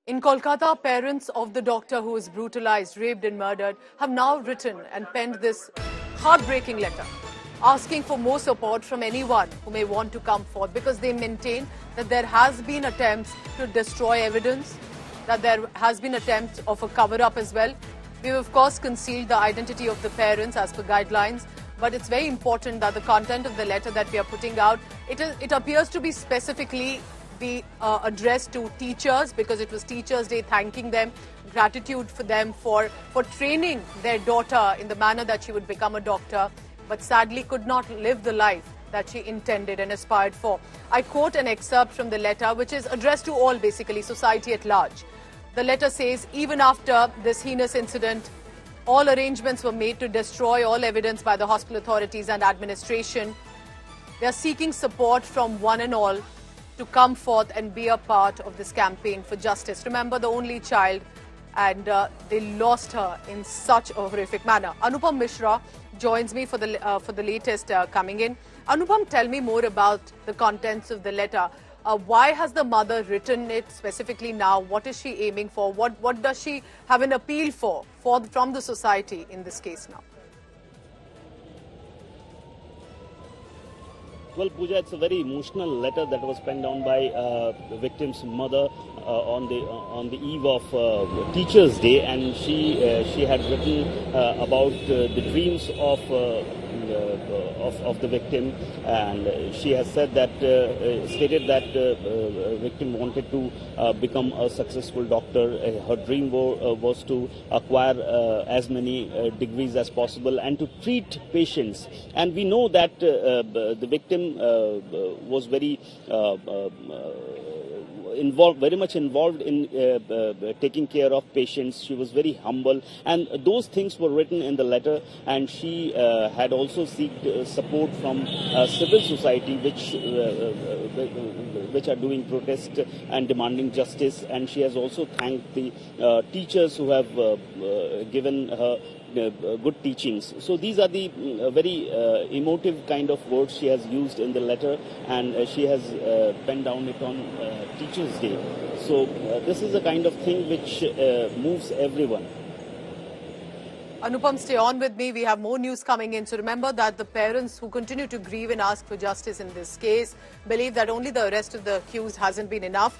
In Kolkata, parents of the doctor who was brutalized, raped and murdered have now written and penned this heartbreaking letter, asking for more support from anyone who may want to come forth, because they maintain that there has been attempts to destroy evidence, that there has been attempts of a cover-up as well. We've of course concealed the identity of the parents as per guidelines, but it's very important that the content of the letter that we are putting out, it appears to be specifically addressed to teachers, because it was Teachers' Day, thanking them, gratitude for them for training their daughter in the manner that she would become a doctor, but sadly could not live the life that she intended and aspired for. I quote an excerpt from the letter, which is addressed to all, basically, society at large. The letter says, even after this heinous incident, all arrangements were made to destroy all evidence by the hospital authorities and administration. They are seeking support from one and all to come forth and be a part of this campaign for justice. Remember, the only child, and they lost her in such a horrific manner. Anupam Mishra joins me for the latest coming in. Anupam, tell me more about the contents of the letter. Why has the mother written it specifically now? What is she aiming for? What does she have an appeal from the society in this case now? Well, Pooja, it's a very emotional letter that was penned down by the victim's mother on the eve of Teachers' Day, and she had written about the dreams of the victim, and she has said that stated that the victim wanted to become a successful doctor. Her dream was to acquire as many degrees as possible and to treat patients. And we know that the victim was very much involved in taking care of patients. She was very humble, and those things were written in the letter. And she had also sought support from civil society, which are doing protest and demanding justice. And she has also thanked the teachers who have given her good teachings. So these are the very emotive kind of words she has used in the letter, and she has penned down it on Teachers' Day. So this is a kind of thing which moves everyone. Anupam, stay on with me. We have more news coming in. So remember that the parents who continue to grieve and ask for justice in this case believe that only the arrest of the accused hasn't been enough.